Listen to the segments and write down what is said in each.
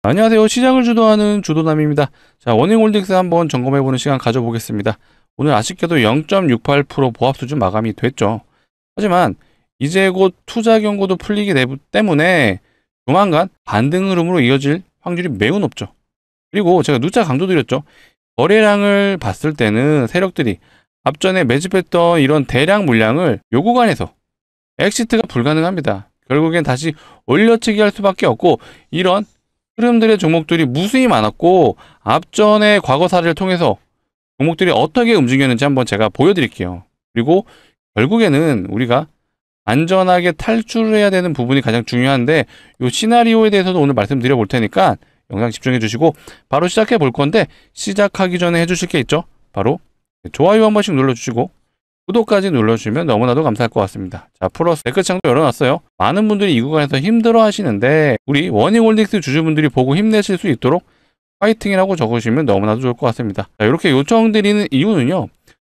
안녕하세요. 시장을 주도하는 주도남입니다. 자, 워닝홀딩스 한번 점검해보는 시간 가져보겠습니다. 오늘 아쉽게도 0.68% 보합 수준 마감이 됐죠. 하지만 이제 곧 투자 경고도 풀리기 때문에 조만간 반등 흐름으로 이어질 확률이 매우 높죠. 그리고 제가 누차 강조드렸죠. 거래량을 봤을 때는 세력들이 앞전에 매집했던 이런 대량 물량을 요 구간에서 엑시트가 불가능합니다. 결국엔 다시 올려치기 할 수밖에 없고, 이런 흐름들의 종목들이 무수히 많았고, 앞전의 과거 사례를 통해서 종목들이 어떻게 움직였는지 한번 제가 보여드릴게요. 그리고 결국에는 우리가 안전하게 탈출을 해야 되는 부분이 가장 중요한데, 이 시나리오에 대해서도 오늘 말씀드려 볼 테니까 영상 집중해 주시고 바로 시작해 볼 건데, 시작하기 전에 해주실 게 있죠. 바로 좋아요 한 번씩 눌러주시고 구독까지 눌러주시면 너무나도 감사할 것 같습니다. 자, 플러스 댓글창도 열어놨어요. 많은 분들이 이 구간에서 힘들어 하시는데 우리 워닝홀딩스 주주분들이 보고 힘내실 수 있도록 파이팅이라고 적으시면 너무나도 좋을 것 같습니다. 자, 이렇게 요청드리는 이유는요,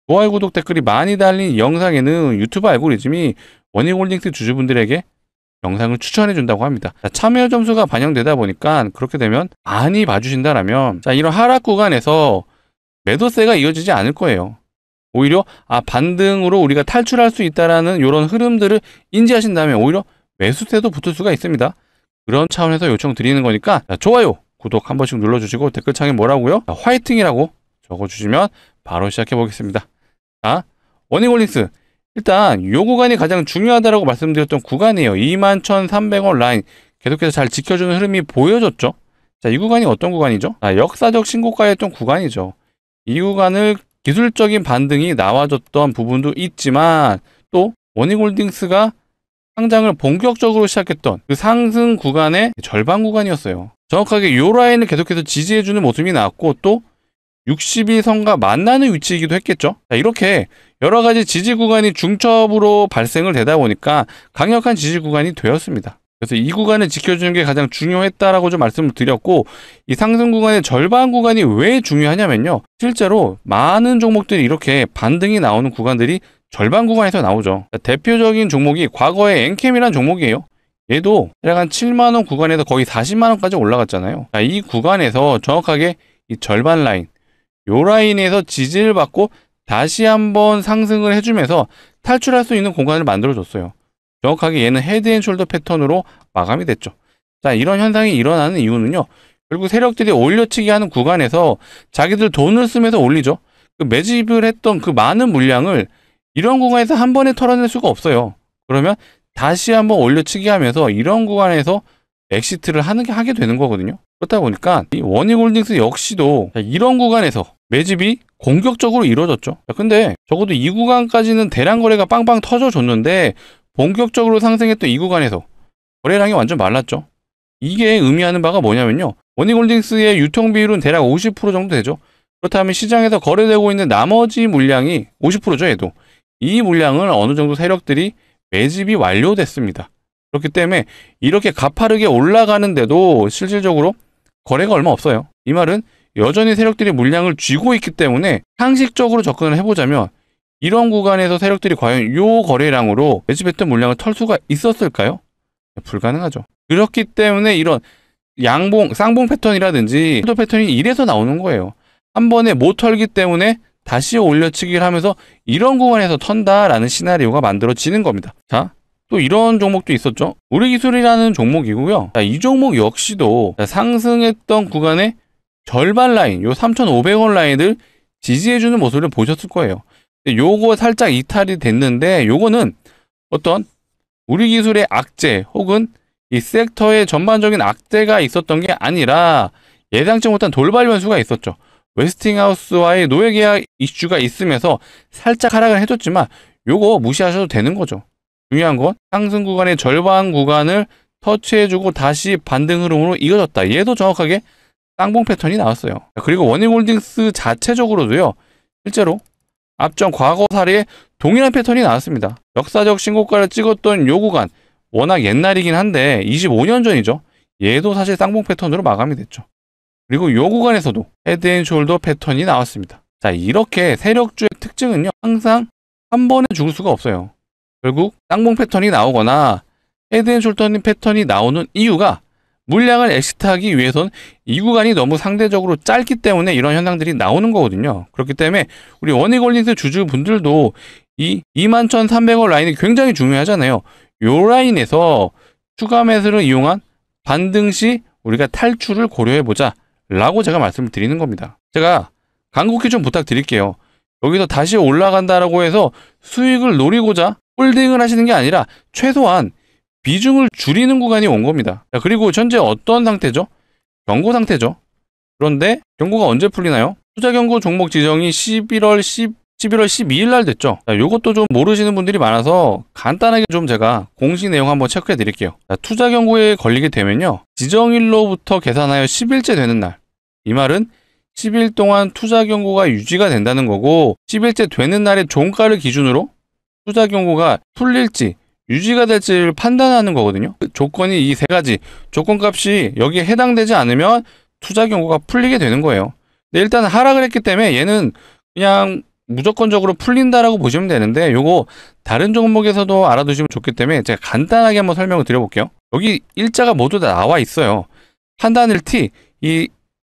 좋아요, 구독, 댓글이 많이 달린 영상에는 유튜브 알고리즘이 워닝홀딩스 주주분들에게 영상을 추천해 준다고 합니다. 자, 참여 점수가 반영되다 보니까 그렇게 되면 많이 봐주신다라면, 자, 이런 하락 구간에서 매도세가 이어지지 않을 거예요. 오히려 반등으로 우리가 탈출할 수 있다라는 이런 흐름들을 인지하신다면 오히려 매수세도 붙을 수가 있습니다. 그런 차원에서 요청드리는 거니까, 자, 좋아요, 구독 한 번씩 눌러주시고 댓글창에 뭐라고요? 자, 화이팅이라고 적어주시면 바로 시작해 보겠습니다. 자, 워닝홀딩스 일단 이 구간이 가장 중요하다고 말씀드렸던 구간이에요. 21,300원 라인 계속해서 잘 지켜주는 흐름이 보여줬죠. 자, 이 구간이 어떤 구간이죠? 역사적 신고가에 했던 구간이죠. 이 구간을 기술적인 반등이 나와줬던 부분도 있지만, 또 워닝홀딩스가 상장을 본격적으로 시작했던 그 상승 구간의 절반 구간이었어요. 정확하게 이 라인을 계속해서 지지해주는 모습이 나왔고, 또 60일선과 만나는 위치이기도 했겠죠. 자, 이렇게 여러 가지 지지 구간이 중첩으로 발생을 되다 보니까 강력한 지지 구간이 되었습니다. 그래서 이 구간을 지켜주는 게 가장 중요했다라고 좀 말씀을 드렸고, 이 상승 구간의 절반 구간이 왜 중요하냐면요, 실제로 많은 종목들이 이렇게 반등이 나오는 구간들이 절반 구간에서 나오죠. 대표적인 종목이 과거에 엔캠이라는 종목이에요. 얘도 대략 한 7만원 구간에서 거의 40만원까지 올라갔잖아요. 자, 이 구간에서 정확하게 이 절반 라인, 요 라인에서 지지를 받고 다시 한번 상승을 해주면서 탈출할 수 있는 공간을 만들어줬어요. 정확하게 얘는 헤드앤숄더 패턴으로 마감이 됐죠. 자, 이런 현상이 일어나는 이유는요, 결국 세력들이 올려치기 하는 구간에서 자기들 돈을 쓰면서 올리죠. 그 매집을 했던 그 많은 물량을 이런 구간에서 한 번에 털어낼 수가 없어요. 그러면 다시 한번 올려치기 하면서 이런 구간에서 엑시트를 하게 되는 거거든요. 그렇다 보니까 이 워닝홀딩스 역시도 이런 구간에서 매집이 공격적으로 이루어졌죠. 근데 적어도 이 구간까지는 대량 거래가 빵빵 터져줬는데, 본격적으로 상승했던 이 구간에서 거래량이 완전 말랐죠. 이게 의미하는 바가 뭐냐면요, 워닝홀딩스의 유통 비율은 대략 50% 정도 되죠. 그렇다면 시장에서 거래되고 있는 나머지 물량이 50%죠. 얘도 이 물량을 어느 정도 세력들이 매집이 완료됐습니다. 그렇기 때문에 이렇게 가파르게 올라가는데도 실질적으로 거래가 얼마 없어요. 이 말은 여전히 세력들이 물량을 쥐고 있기 때문에 상식적으로 접근을 해보자면, 이런 구간에서 세력들이 과연 이 거래량으로 매집했던 물량을 털 수가 있었을까요? 불가능하죠. 그렇기 때문에 이런 쌍봉 패턴이라든지 홀더 패턴이 이래서 나오는 거예요. 한 번에 못 털기 때문에 다시 올려치기를 하면서 이런 구간에서 턴다라는 시나리오가 만들어지는 겁니다. 자, 또 이런 종목도 있었죠. 우리기술이라는 종목이고요. 자, 이 종목 역시도 상승했던 구간의 절반 라인, 요 3,500원 라인을 지지해주는 모습을 보셨을 거예요. 요거 살짝 이탈이 됐는데, 요거는 어떤 우리기술의 악재 혹은 이 섹터의 전반적인 악재가 있었던 게 아니라 예상치 못한 돌발 변수가 있었죠. 웨스팅하우스와의 노예 계약 이슈가 있으면서 살짝 하락을 해줬지만 요거 무시하셔도 되는 거죠. 중요한 건 상승 구간의 절반 구간을 터치해주고 다시 반등 흐름으로 이어졌다. 얘도 정확하게 쌍봉 패턴이 나왔어요. 그리고 워닝홀딩스 자체적으로도요, 실제로 앞전 과거 사례에 동일한 패턴이 나왔습니다. 역사적 신고가를 찍었던 요 구간, 워낙 옛날이긴 한데 25년 전이죠. 얘도 사실 쌍봉 패턴으로 마감이 됐죠. 그리고 요 구간에서도 헤드앤숄더 패턴이 나왔습니다. 자, 이렇게 세력주의 특징은요, 항상 한 번에 죽을 수가 없어요. 결국 쌍봉 패턴이 나오거나 헤드앤숄더 패턴이 나오는 이유가 물량을 엑시트하기 위해선 이 구간이 너무 상대적으로 짧기 때문에 이런 현상들이 나오는 거거든요. 그렇기 때문에 우리 원익홀딩스 주주분들도 이 21,300원 라인이 굉장히 중요하잖아요. 요 라인에서 추가 매수를 이용한 반등 시 우리가 탈출을 고려해보자 라고 제가 말씀을 드리는 겁니다. 제가 간곡히 좀 부탁드릴게요. 여기서 다시 올라간다라고 해서 수익을 노리고자 홀딩을 하시는 게 아니라 최소한 비중을 줄이는 구간이 온 겁니다. 자, 그리고 현재 어떤 상태죠? 경고 상태죠. 그런데 경고가 언제 풀리나요? 투자 경고 종목 지정이 11월 12일 날 됐죠. 자, 요것도 좀 모르시는 분들이 많아서 간단하게 좀 제가 공식 내용 한번 체크해 드릴게요. 자, 투자 경고에 걸리게 되면요. 지정일로부터 계산하여 10일째 되는 날. 이 말은 10일 동안 투자 경고가 유지가 된다는 거고 10일째 되는 날의 종가를 기준으로 투자 경고가 풀릴지 유지가 될지를 판단하는 거거든요. 조건이 이 세 가지 조건값이 여기에 해당되지 않으면 투자 경고가 풀리게 되는 거예요. 근데 일단 하락을 했기 때문에 얘는 그냥 무조건적으로 풀린다라고 보시면 되는데 요거 다른 종목에서도 알아두시면 좋기 때문에 제가 간단하게 한번 설명을 드려볼게요. 여기 일자가 모두 다 나와 있어요. 판단일 T, 이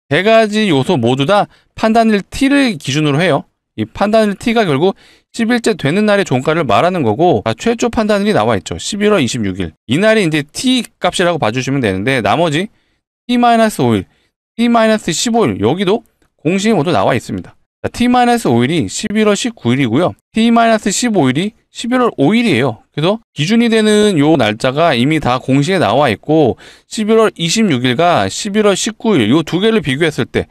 세 가지 요소 모두 다 판단일 T를 기준으로 해요. 이 판단일 T가 결국 10일째 되는 날의 종가를 말하는 거고 최초 판단일이 나와 있죠. 11월 26일. 이 날이 이제 T 값이라고 봐주시면 되는데 나머지 T-5일, T-15일 여기도 공식이 모두 나와 있습니다. T-5일이 11월 19일이고요. T-15일이 11월 5일이에요. 그래서 기준이 되는 요 날짜가 이미 다 공시에 나와 있고 11월 26일과 11월 19일 요 두 개를 비교했을 때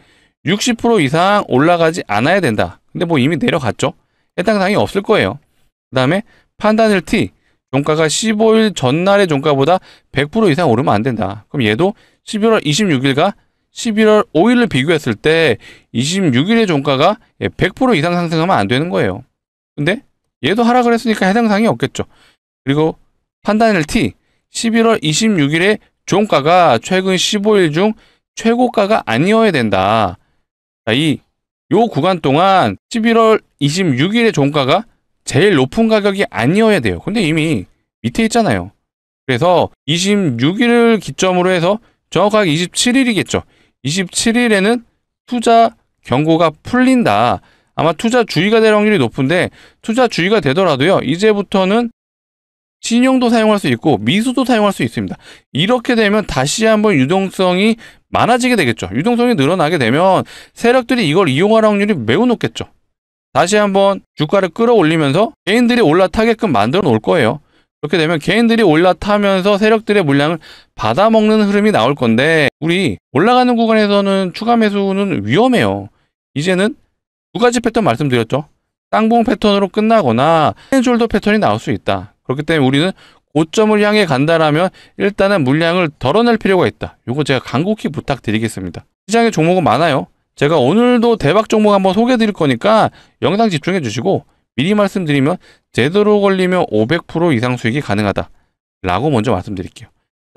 60% 이상 올라가지 않아야 된다. 근데 뭐 이미 내려갔죠. 해당 사항이 없을 거예요. 그 다음에 판단일 T 종가가 15일 전날의 종가보다 100% 이상 오르면 안 된다. 그럼 얘도 11월 26일과 11월 5일을 비교했을 때 26일의 종가가 100% 이상 상승하면 안 되는 거예요. 근데 얘도 하락을 했으니까 해당 사항이 없겠죠. 그리고 판단일 T 11월 26일의 종가가 최근 15일 중 최고가가 아니어야 된다. 자, 요 구간 동안 11월 26일의 종가가 제일 높은 가격이 아니어야 돼요. 근데 이미 밑에 있잖아요. 그래서 26일을 기점으로 해서 정확하게 27일이겠죠. 27일에는 투자 경고가 풀린다. 아마 투자 주의가 될 확률이 높은데 투자 주의가 되더라도요. 이제부터는 신용도 사용할 수 있고 미수도 사용할 수 있습니다. 이렇게 되면 다시 한번 유동성이 많아지게 되겠죠. 유동성이 늘어나게 되면 세력들이 이걸 이용할 확률이 매우 높겠죠. 다시 한번 주가를 끌어올리면서 개인들이 올라타게끔 만들어 놓을 거예요. 그렇게 되면 개인들이 올라타면서 세력들의 물량을 받아먹는 흐름이 나올 건데 우리 올라가는 구간에서는 추가 매수는 위험해요. 이제는 두 가지 패턴 말씀드렸죠. 쌍봉 패턴으로 끝나거나 홀더 패턴이 나올 수 있다. 그렇기 때문에 우리는 고점을 향해 간다라면 일단은 물량을 덜어낼 필요가 있다. 이거 제가 간곡히 부탁드리겠습니다. 시장에 종목은 많아요. 제가 오늘도 대박 종목 한번 소개해 드릴 거니까 영상 집중해 주시고 미리 말씀드리면 제대로 걸리면 500% 이상 수익이 가능하다 라고 먼저 말씀드릴게요.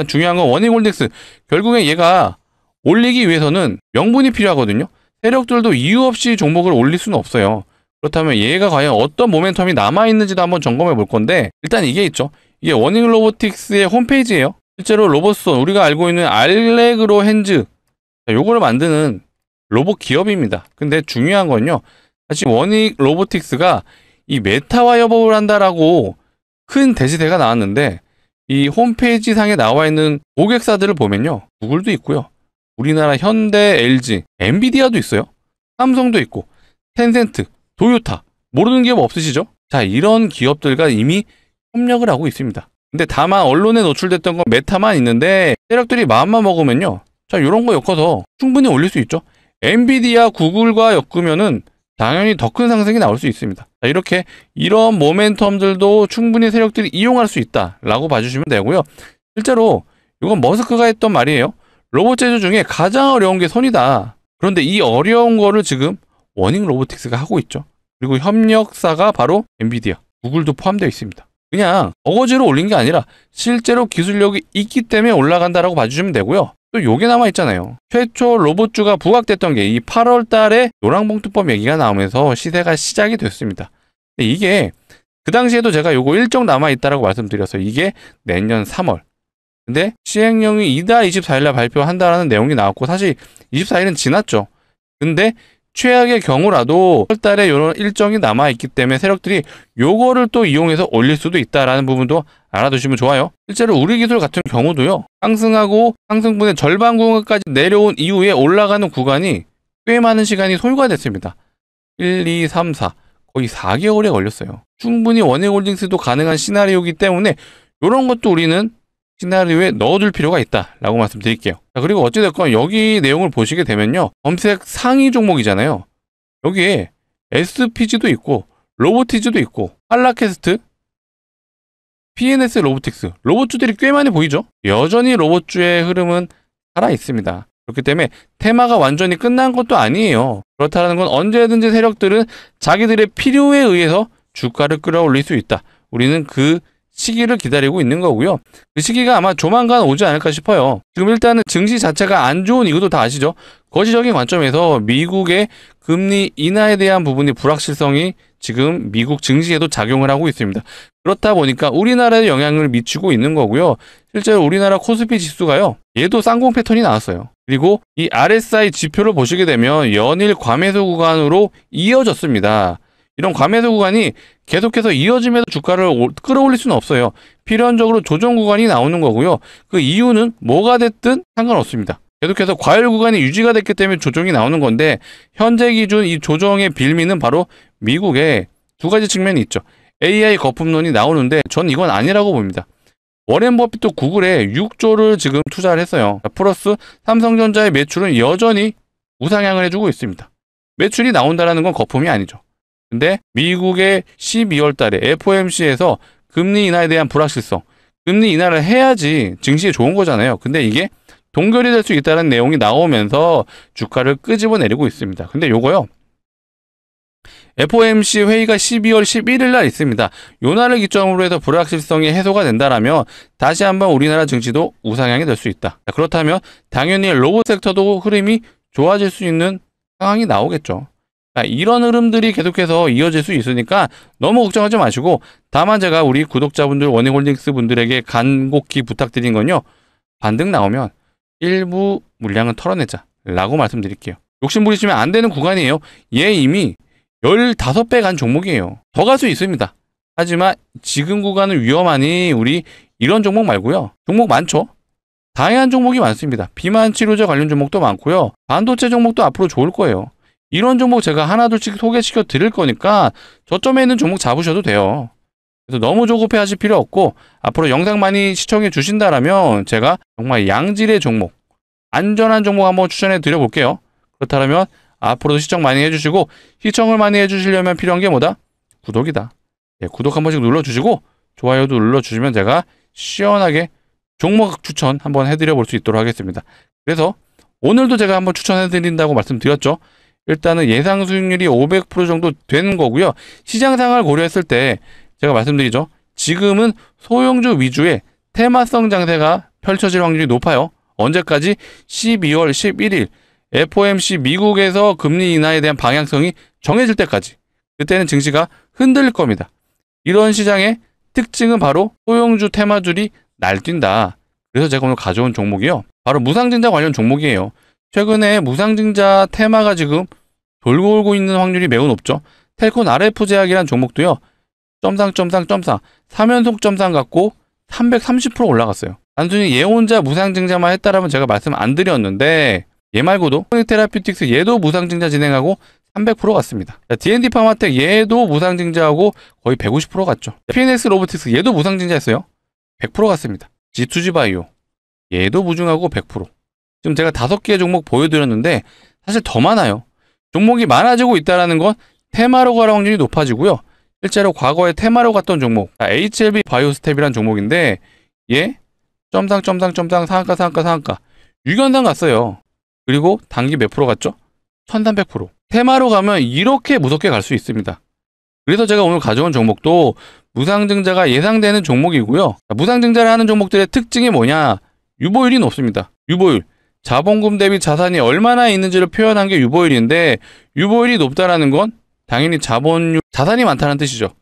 중요한 건 원익홀딩스 결국에 얘가 올리기 위해서는 명분이 필요하거든요. 세력들도 이유 없이 종목을 올릴 수는 없어요. 그렇다면 얘가 과연 어떤 모멘텀이 남아있는지도 한번 점검해 볼 건데 일단 이게 있죠. 이게 원익로보틱스의 홈페이지예요. 실제로 로봇손 우리가 알고 있는 알레그로 핸즈 요거를 만드는 로봇 기업입니다. 근데 중요한 건요. 사실 원익로보틱스가 이 메타와 협업을 한다라고 큰 대시대가 나왔는데 이 홈페이지 상에 나와 있는 고객사들을 보면요. 구글도 있고요. 우리나라 현대, LG, 엔비디아도 있어요. 삼성도 있고 텐센트, 도요타 모르는 기업 없으시죠? 자, 이런 기업들과 이미 협력을 하고 있습니다. 근데 다만 언론에 노출됐던 건 메타만 있는데 세력들이 마음만 먹으면요. 자, 이런 거 엮어서 충분히 올릴 수 있죠. 엔비디아, 구글과 엮으면은 당연히 더 큰 상승이 나올 수 있습니다. 자, 이렇게 이런 모멘텀들도 충분히 세력들이 이용할 수 있다라고 봐주시면 되고요. 실제로 이건 머스크가 했던 말이에요. 로봇 제조 중에 가장 어려운 게 손이다. 그런데 이 어려운 거를 지금 원익로보틱스가 하고 있죠. 그리고 협력사가 바로 엔비디아, 구글도 포함되어 있습니다. 그냥 어거지로 올린 게 아니라 실제로 기술력이 있기 때문에 올라간다라고 봐주시면 되고요. 또 요게 남아있잖아요. 최초 로봇주가 부각됐던 게 이 8월 달에 노랑봉투법 얘기가 나오면서 시세가 시작이 됐습니다. 근데 이게 그 당시에도 제가 요거 일정 남아있다라고 말씀드렸어요. 이게 내년 3월. 근데 시행령이 이달 24일날 발표한다라는 내용이 나왔고 사실 24일은 지났죠. 근데 최악의 경우라도 1월달에 이런 일정이 남아있기 때문에 세력들이 요거를 또 이용해서 올릴 수도 있다라는 부분도 알아두시면 좋아요. 실제로 우리 기술 같은 경우도요. 상승하고 상승분의 절반 구간까지 내려온 이후에 올라가는 구간이 꽤 많은 시간이 소요가 됐습니다. 1, 2, 3, 4 거의 4개월에 걸렸어요. 충분히 원액홀딩스도 가능한 시나리오이기 때문에 이런 것도 우리는 시나리오에 넣어둘 필요가 있다라고 말씀드릴게요. 자, 그리고 어찌됐건 여기 내용을 보시게 되면요. 검색 상위 종목이잖아요. 여기에 SPG도 있고 로보티즈도 있고 한라캐스트, PNS 로보틱스, 로봇주들이 꽤 많이 보이죠? 여전히 로봇주의 흐름은 살아있습니다. 그렇기 때문에 테마가 완전히 끝난 것도 아니에요. 그렇다는 건 언제든지 세력들은 자기들의 필요에 의해서 주가를 끌어올릴 수 있다. 우리는 그 시기를 기다리고 있는 거고요. 그 시기가 아마 조만간 오지 않을까 싶어요. 지금 일단은 증시 자체가 안 좋은 이유도 다 아시죠? 거시적인 관점에서 미국의 금리 인하에 대한 부분이 불확실성이 지금 미국 증시에도 작용을 하고 있습니다. 그렇다 보니까 우리나라에 영향을 미치고 있는 거고요. 실제로 우리나라 코스피 지수가요. 얘도 쌍봉 패턴이 나왔어요. 그리고 이 RSI 지표를 보시게 되면 연일 과매수 구간으로 이어졌습니다. 이런 과매수 구간이 계속해서 이어지면서 주가를 끌어올릴 수는 없어요. 필연적으로 조정 구간이 나오는 거고요. 그 이유는 뭐가 됐든 상관없습니다. 계속해서 과열 구간이 유지가 됐기 때문에 조정이 나오는 건데 현재 기준 이 조정의 빌미는 바로 미국의 두 가지 측면이 있죠. AI 거품론이 나오는데 전 이건 아니라고 봅니다. 워렌 버핏도 구글에 6조를 지금 투자를 했어요. 플러스 삼성전자의 매출은 여전히 우상향을 해주고 있습니다. 매출이 나온다는 건 거품이 아니죠. 근데 미국의 12월 달에 FOMC에서 금리 인하에 대한 불확실성, 금리 인하를 해야지 증시에 좋은 거잖아요. 근데 이게 동결이 될 수 있다는 내용이 나오면서 주가를 끄집어내리고 있습니다. 근데 요거요. FOMC 회의가 12월 11일 날 있습니다. 요 날을 기점으로 해서 불확실성이 해소가 된다라면 다시 한번 우리나라 증시도 우상향이 될 수 있다. 그렇다면 당연히 로봇 섹터도 흐름이 좋아질 수 있는 상황이 나오겠죠. 이런 흐름들이 계속해서 이어질 수 있으니까 너무 걱정하지 마시고 다만 제가 우리 구독자분들 원액홀딩스 분들에게 간곡히 부탁드린 건요. 반등 나오면 일부 물량은 털어내자 라고 말씀드릴게요. 욕심 부리시면 안 되는 구간이에요. 얘 이미 15배 간 종목이에요. 더 갈 수 있습니다. 하지만 지금 구간은 위험하니 우리 이런 종목 말고요. 종목 많죠? 다양한 종목이 많습니다. 비만 치료제 관련 종목도 많고요. 반도체 종목도 앞으로 좋을 거예요. 이런 종목 제가 하나둘씩 소개시켜 드릴 거니까 저점에 있는 종목 잡으셔도 돼요. 그래서 너무 조급해 하실 필요 없고 앞으로 영상 많이 시청해 주신다라면 제가 정말 양질의 종목, 안전한 종목 한번 추천해 드려 볼게요. 그렇다면 앞으로도 시청 많이 해주시고 시청을 많이 해주시려면 필요한 게 뭐다? 구독이다. 예, 구독 한 번씩 눌러주시고 좋아요도 눌러주시면 제가 시원하게 종목 추천 한번 해드려 볼 수 있도록 하겠습니다. 그래서 오늘도 제가 한번 추천해 드린다고 말씀드렸죠. 일단은 예상 수익률이 500% 정도 되는 거고요. 시장 상황을 고려했을 때 제가 말씀드리죠. 지금은 소형주 위주의 테마성 장세가 펼쳐질 확률이 높아요. 언제까지? 12월 11일 FOMC 미국에서 금리 인하에 대한 방향성이 정해질 때까지. 그때는 증시가 흔들릴 겁니다. 이런 시장의 특징은 바로 소형주 테마줄이 날뛴다. 그래서 제가 오늘 가져온 종목이요. 바로 무상증자 관련 종목이에요. 최근에 무상증자 테마가 지금 돌고 있는 확률이 매우 높죠. 텔콘 RF 제약이라는 종목도요. 점상 3연속 점상 갖고 330% 올라갔어요. 단순히 얘 혼자 무상증자만 했다라면 제가 말씀 안 드렸는데 얘 말고도 테라피틱스 얘도 무상증자 진행하고 300% 갔습니다. D&D 파마텍 얘도 무상증자하고 거의 150% 갔죠. PNS 로보틱스 얘도 무상증자했어요. 100% 갔습니다. G2G 바이오 얘도 무증하고 100%. 지금 제가 5개의 종목 보여드렸는데 사실 더 많아요. 종목이 많아지고 있다는 건 테마로 갈 확률이 높아지고요. 실제로 과거에 테마로 갔던 종목 HLB 바이오스텝이라는 종목인데 얘 점상 상한가 6연상 갔어요. 그리고 단기 몇 프로 갔죠? 1300%. 테마로 가면 이렇게 무섭게 갈 수 있습니다. 그래서 제가 오늘 가져온 종목도 무상증자가 예상되는 종목이고요. 무상증자를 하는 종목들의 특징이 뭐냐? 유보율이 높습니다. 유보율. 자본금 대비 자산이 얼마나 있는지를 표현한 게 유보율인데 유보율이 높다라는 건 당연히 자산이 많다는 뜻이죠.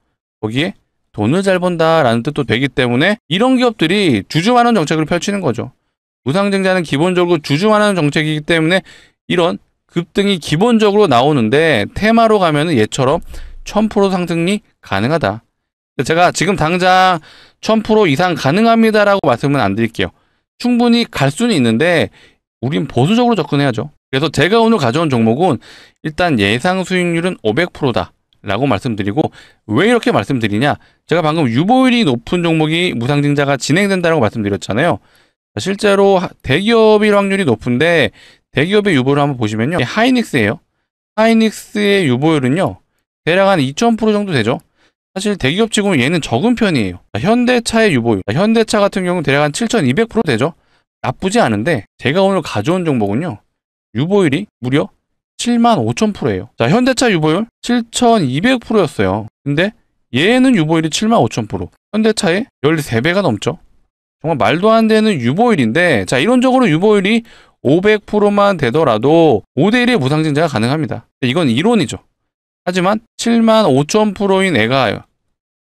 거기에 돈을 잘 번다라는 뜻도 되기 때문에 이런 기업들이 주주환원 정책을 펼치는 거죠. 무상증자는 기본적으로 주주환원 정책이기 때문에 이런 급등이 기본적으로 나오는데 테마로 가면은 얘처럼 1000% 상승이 가능하다. 제가 지금 당장 1000% 이상 가능합니다라고 말씀은 안 드릴게요. 충분히 갈 수는 있는데 우린 보수적으로 접근해야죠. 그래서 제가 오늘 가져온 종목은 일단 예상 수익률은 500%다 라고 말씀드리고, 왜 이렇게 말씀드리냐, 제가 방금 유보율이 높은 종목이 무상증자가 진행된다고 말씀드렸잖아요. 실제로 대기업일 확률이 높은데 대기업의 유보를 한번 보시면요, 하이닉스예요. 하이닉스의 유보율은요 대략 한 2000% 정도 되죠. 사실 대기업 치고는 얘는 적은 편이에요. 현대차의 유보율, 현대차 같은 경우는 대략 한 7200% 되죠. 나쁘지 않은데 제가 오늘 가져온 종목은요 유보율이 무려 75000%예요. 자, 현대차 유보율 7200%였어요. 근데 얘는 유보율이 75000%. 현대차의 13배가 넘죠. 정말 말도 안 되는 유보율인데, 자, 이론적으로 유보율이 500%만 되더라도 5대1의 무상증자가 가능합니다. 이건 이론이죠. 하지만 75000%인 애가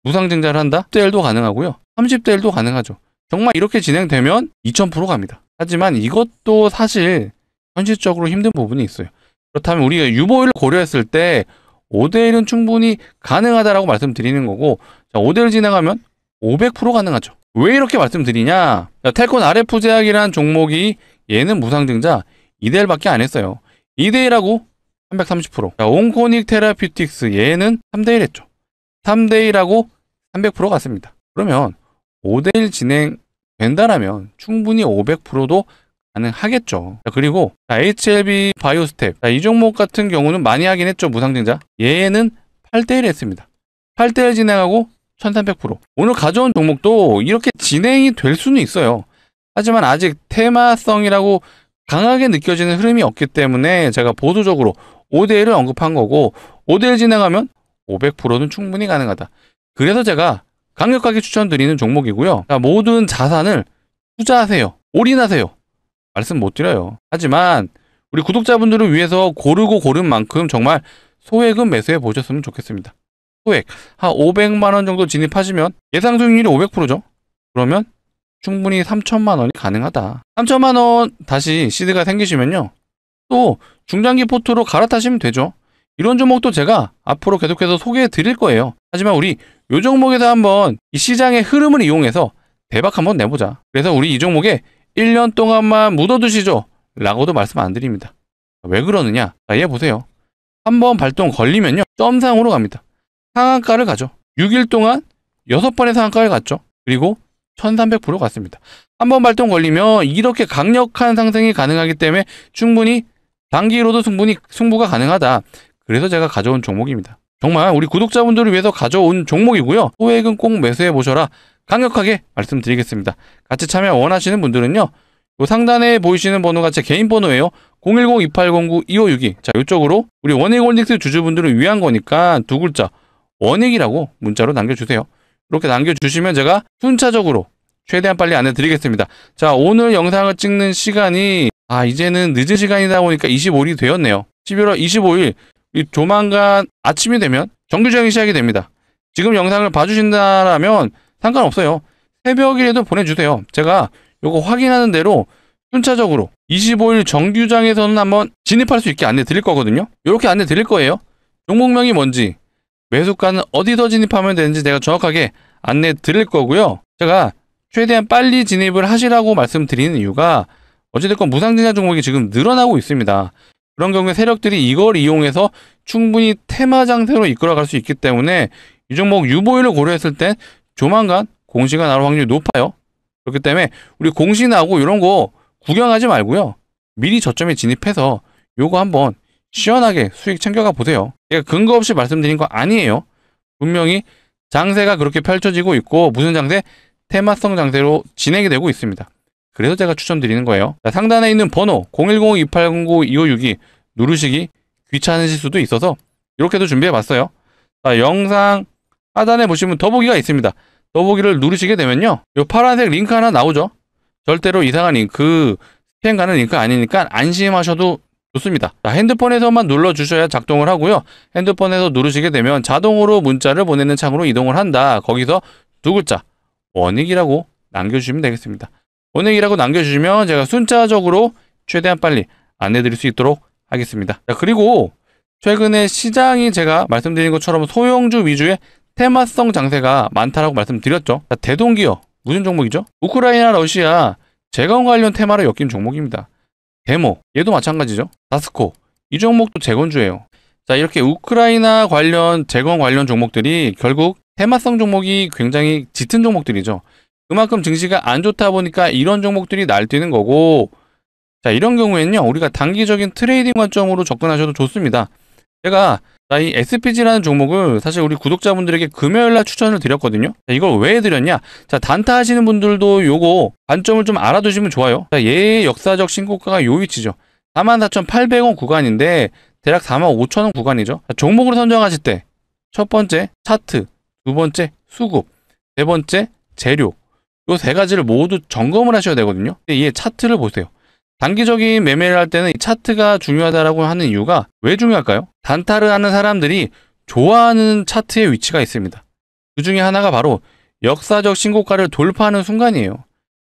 무상증자를 한다? 10대1도 가능하고요. 30대1도 가능하죠. 정말 이렇게 진행되면 2000% 갑니다. 하지만 이것도 사실 현실적으로 힘든 부분이 있어요. 그렇다면 우리가 유보율을 고려했을 때 5대1은 충분히 가능하다라고 말씀드리는 거고, 자, 5대1 진행하면 500% 가능하죠. 왜 이렇게 말씀드리냐? 텔콘 RF제약이라는 종목이 얘는 무상증자 2대1밖에 안 했어요. 2대1하고 330%. 자, 온코닉 테라퓨틱스 얘는 3대1 했죠. 3대1하고 300% 갔습니다. 그러면 5대1 진행된다라면 충분히 500%도 가능하겠죠. 자, 그리고 HLB 바이오스텝, 이 종목 같은 경우는 많이 하긴 했죠. 무상증자. 얘는 8대1 했습니다. 8대1 진행하고 1300%. 오늘 가져온 종목도 이렇게 진행이 될 수는 있어요. 하지만 아직 테마성이라고 강하게 느껴지는 흐름이 없기 때문에 제가 보수적으로 5대1을 언급한 거고, 5대1 진행하면 500%는 충분히 가능하다. 그래서 제가 강력하게 추천드리는 종목이고요. 모든 자산을 투자하세요. 올인하세요. 말씀 못 드려요. 하지만 우리 구독자분들을 위해서 고르고 고른 만큼 정말 소액은 매수해 보셨으면 좋겠습니다. 소액 한 500만 원 정도 진입하시면 예상 수익률이 500%죠. 그러면 충분히 3천만 원이 가능하다. 3천만 원 다시 시드가 생기시면요, 또 중장기 포트로 갈아타시면 되죠. 이런 종목도 제가 앞으로 계속해서 소개해 드릴 거예요. 하지만 우리 이 종목에서 한번 이 시장의 흐름을 이용해서 대박 한번 내보자. 그래서 우리 이 종목에 1년 동안만 묻어두시죠 라고도 말씀 안 드립니다. 왜 그러느냐? 자, 얘 보세요. 한번 발동 걸리면요 점상으로 갑니다. 상한가를 가죠. 6일 동안 6번의 상한가를 갔죠. 그리고 1300% 갔습니다. 한번 발동 걸리면 이렇게 강력한 상승이 가능하기 때문에 충분히 단기로도 승부가 가능하다. 그래서 제가 가져온 종목입니다. 정말 우리 구독자분들을 위해서 가져온 종목이고요. 소액은 꼭 매수해 보셔라. 강력하게 말씀드리겠습니다. 같이 참여 원하시는 분들은요, 요 상단에 보이시는 번호가 제 개인 번호예요. 010-2809-2562. 자, 이쪽으로 우리 원익홀딩스 주주분들을 위한 거니까 두 글자 원익이라고 문자로 남겨주세요. 이렇게 남겨주시면 제가 순차적으로 최대한 빨리 안내드리겠습니다. 자, 오늘 영상을 찍는 시간이 이제는 늦은 시간이다 보니까 25일이 되었네요. 11월 25일 조만간 아침이 되면 정규정이 시작이 됩니다. 지금 영상을 봐주신다라면 상관없어요. 새벽이라도 보내주세요. 제가 요거 확인하는 대로 순차적으로 25일 정규장에서는 한번 진입할 수 있게 안내 드릴 거거든요. 이렇게 안내 드릴 거예요. 종목명이 뭔지, 매수가는 어디서 진입하면 되는지 제가 정확하게 안내 드릴 거고요. 제가 최대한 빨리 진입을 하시라고 말씀드리는 이유가 어찌됐건 무상증자 종목이 지금 늘어나고 있습니다. 그런 경우에 세력들이 이걸 이용해서 충분히 테마 장세로 이끌어갈 수 있기 때문에 이 종목 유보율을 고려했을 땐 조만간 공시가 나올 확률이 높아요. 그렇기 때문에 우리 공시 나오고 이런 거 구경하지 말고요, 미리 저점에 진입해서 요거 한번 시원하게 수익 챙겨가 보세요. 제가 근거 없이 말씀드린 거 아니에요. 분명히 장세가 그렇게 펼쳐지고 있고, 무슨 장세? 테마성 장세로 진행이 되고 있습니다. 그래서 제가 추천드리는 거예요. 자, 상단에 있는 번호 010-2809-2562 누르시기 귀찮으실 수도 있어서 이렇게도 준비해 봤어요. 자, 영상 하단에 보시면 더보기가 있습니다. 더보기를 누르시게 되면요, 이 파란색 링크 하나 나오죠. 절대로 이상한 링크, 스팸 가는 링크 아니니까 안심하셔도 좋습니다. 자, 핸드폰에서만 눌러주셔야 작동을 하고요. 핸드폰에서 누르시게 되면 자동으로 문자를 보내는 창으로 이동을 한다. 거기서 두 글자 원익이라고 남겨주시면 되겠습니다. 원익이라고 남겨주시면 제가 순차적으로 최대한 빨리 안내드릴 수 있도록 하겠습니다. 자, 그리고 최근에 시장이 제가 말씀드린 것처럼 소형주 위주의 테마성 장세가 많다라고 말씀드렸죠. 자, 대동기업 무슨 종목이죠? 우크라이나 러시아 재건 관련 테마로 엮인 종목입니다. 데모 얘도 마찬가지죠. 다스코 이 종목도 재건주예요. 자, 이렇게 우크라이나 관련 재건 관련 종목들이 결국 테마성 종목이 굉장히 짙은 종목들이죠. 그만큼 증시가 안 좋다 보니까 이런 종목들이 날뛰는 거고, 자, 이런 경우에는요 우리가 단기적인 트레이딩 관점으로 접근하셔도 좋습니다. 제가 이 SPG라는 종목을 사실 우리 구독자분들에게 금요일날 추천을 드렸거든요. 자, 이걸 왜 드렸냐? 자, 단타 하시는 분들도 요거 관점을 좀 알아두시면 좋아요. 자, 얘의 역사적 신고가가 요 위치죠. 44,800원 구간인데 대략 45,000원 구간이죠. 자, 종목을 선정하실 때 첫 번째 차트, 두 번째 수급, 세 번째 재료, 요 세 가지를 모두 점검을 하셔야 되거든요. 이 차트를 보세요. 단기적인 매매를 할 때는 이 차트가 중요하다라고 하는 이유가 왜 중요할까요? 단타를 하는 사람들이 좋아하는 차트의 위치가 있습니다. 그 중에 하나가 바로 역사적 신고가를 돌파하는 순간이에요.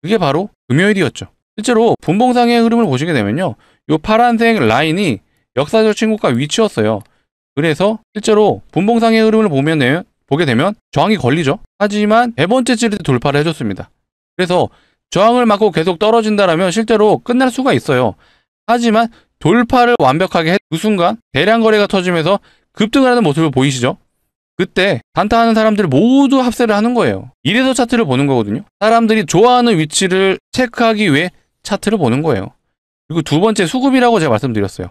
그게 바로 금요일이었죠. 실제로 분봉상의 흐름을 보시게 되면요, 이 파란색 라인이 역사적 신고가 위치였어요. 그래서 실제로 분봉상의 흐름을 보게 되면 저항이 걸리죠. 하지만 네 번째 찌를 돌파를 해줬습니다. 그래서 저항을 맞고 계속 떨어진다라면 실제로 끝날 수가 있어요. 하지만 돌파를 완벽하게 해 그 순간 대량 거래가 터지면서 급등을 하는 모습을 보이시죠? 그때 단타하는 사람들 모두 합세를 하는 거예요. 이래서 차트를 보는 거거든요. 사람들이 좋아하는 위치를 체크하기 위해 차트를 보는 거예요. 그리고 두 번째 수급이라고 제가 말씀드렸어요.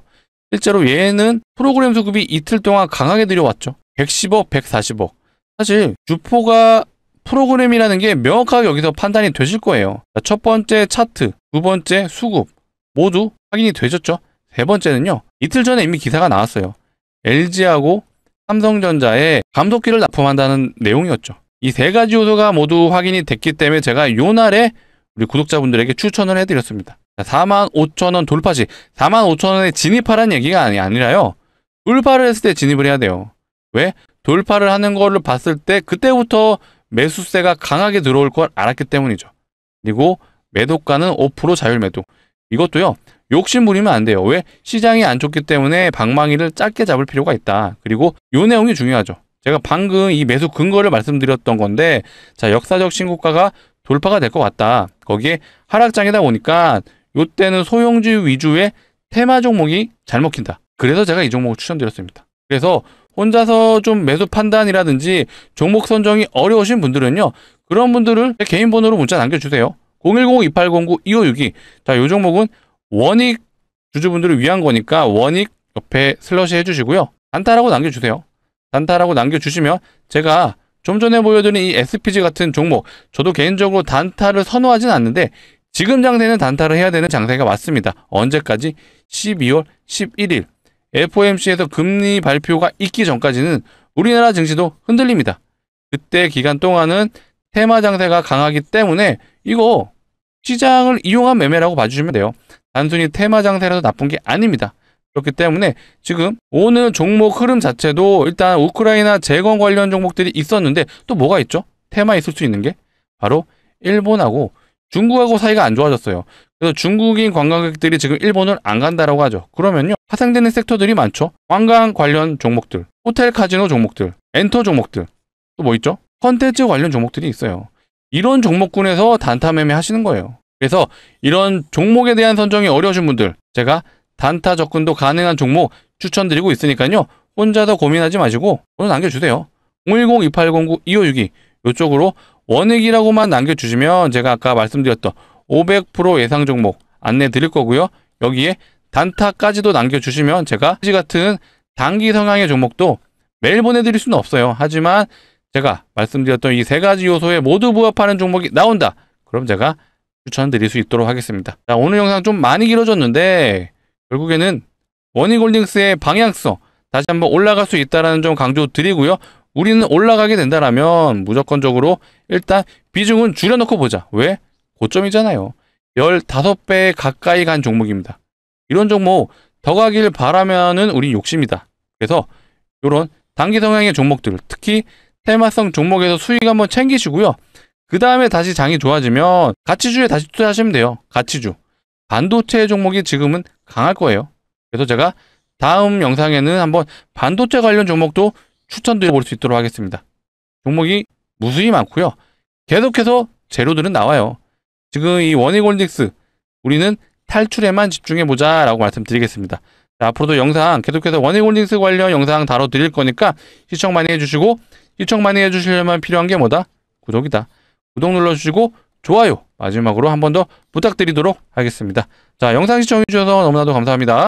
실제로 얘는 프로그램 수급이 이틀 동안 강하게 들여왔죠. 110억, 140억. 사실 주포가 프로그램이라는 게 명확하게 여기서 판단이 되실 거예요. 첫 번째 차트, 두 번째 수급 모두 확인이 되셨죠? 세 번째는요, 이틀 전에 이미 기사가 나왔어요. LG하고 삼성전자에 감속기를 납품한다는 내용이었죠. 이 세 가지 요소가 모두 확인이 됐기 때문에 제가 요 날에 우리 구독자분들에게 추천을 해드렸습니다. 45,000원 돌파시, 45,000원에 진입하라는 얘기가 아니라요, 돌파를 했을 때 진입을 해야 돼요. 왜? 돌파를 하는 거를 봤을 때 그때부터 매수세가 강하게 들어올 걸 알았기 때문이죠. 그리고 매도가는 5% 자율 매도. 이것도요, 욕심 부리면 안 돼요. 왜? 시장이 안 좋기 때문에 방망이를 짧게 잡을 필요가 있다. 그리고 요 내용이 중요하죠. 제가 방금 이 매수 근거를 말씀드렸던 건데, 자, 역사적 신고가가 돌파가 될 것 같다. 거기에 하락장이다 보니까 요때는 소형주 위주의 테마 종목이 잘 먹힌다. 그래서 제가 이 종목을 추천드렸습니다. 그래서 혼자서 좀 매수 판단이라든지 종목 선정이 어려우신 분들은요, 그런 분들을 제 개인 번호로 문자 남겨주세요. 010-2809-2562. 자, 요 종목은 원익 주주분들을 위한 거니까 원익 옆에 슬러시 해주시고요. 단타라고 남겨주세요. 단타라고 남겨주시면 제가 좀 전에 보여드린 이 SPG 같은 종목, 저도 개인적으로 단타를 선호하진 않는데 지금 장세는 단타를 해야 되는 장세가 맞습니다. 언제까지? 12월 11일. FOMC에서 금리 발표가 있기 전까지는 우리나라 증시도 흔들립니다. 그때 기간 동안은 테마 장세가 강하기 때문에 이거 시장을 이용한 매매라고 봐주시면 돼요. 단순히 테마 장세라서 나쁜 게 아닙니다. 그렇기 때문에 지금 오늘 종목 흐름 자체도 일단 우크라이나 재건 관련 종목들이 있었는데 또 뭐가 있죠? 테마 있을 수 있는 게 바로 일본하고 중국하고 사이가 안 좋아졌어요. 그래서 중국인 관광객들이 지금 일본을 안 간다라고 하죠. 그러면요, 파생되는 섹터들이 많죠. 관광 관련 종목들, 호텔 카지노 종목들, 엔터 종목들, 또 뭐 있죠? 컨텐츠 관련 종목들이 있어요. 이런 종목군에서 단타 매매 하시는 거예요. 그래서 이런 종목에 대한 선정이 어려우신 분들, 제가 단타 접근도 가능한 종목 추천드리고 있으니까요, 혼자서 고민하지 마시고 오늘 남겨주세요. 010-2809-2562 이쪽으로 원익이라고만 남겨주시면 제가 아까 말씀드렸던 500% 예상 종목 안내 드릴 거고요. 여기에 단타까지도 남겨주시면 제가 이 같은 단기 성향의 종목도 매일 보내드릴 수는 없어요. 하지만 제가 말씀드렸던 이 세 가지 요소에 모두 부합하는 종목이 나온다. 그럼 제가 추천드릴 수 있도록 하겠습니다. 자, 오늘 영상 좀 많이 길어졌는데 결국에는 원익홀딩스의 방향성 다시 한번 올라갈 수 있다는 점 강조 드리고요. 우리는 올라가게 된다라면 무조건적으로 일단 비중은 줄여놓고 보자. 왜? 고점이잖아요. 15배 가까이 간 종목입니다. 이런 종목 더 가길 바라면은 우리 욕심이다. 그래서 요런 단기 성향의 종목들, 특히 테마성 종목에서 수익 한번 챙기시고요. 그 다음에 다시 장이 좋아지면 가치주에 다시 투자하시면 돼요. 가치주. 반도체 종목이 지금은 강할 거예요. 그래서 제가 다음 영상에는 한번 반도체 관련 종목도 추천드려 볼 수 있도록 하겠습니다. 종목이 무수히 많고요. 계속해서 재료들은 나와요. 지금 이 원익홀딩스 우리는 탈출에만 집중해보자 라고 말씀드리겠습니다. 자, 앞으로도 영상 계속해서 원익홀딩스 관련 영상 다뤄드릴 거니까 시청 많이 해주시고, 시청 많이 해주시려면 필요한 게 뭐다? 구독이다. 구독 눌러주시고 좋아요 마지막으로 한 번 더 부탁드리도록 하겠습니다. 자, 영상 시청해주셔서 너무나도 감사합니다.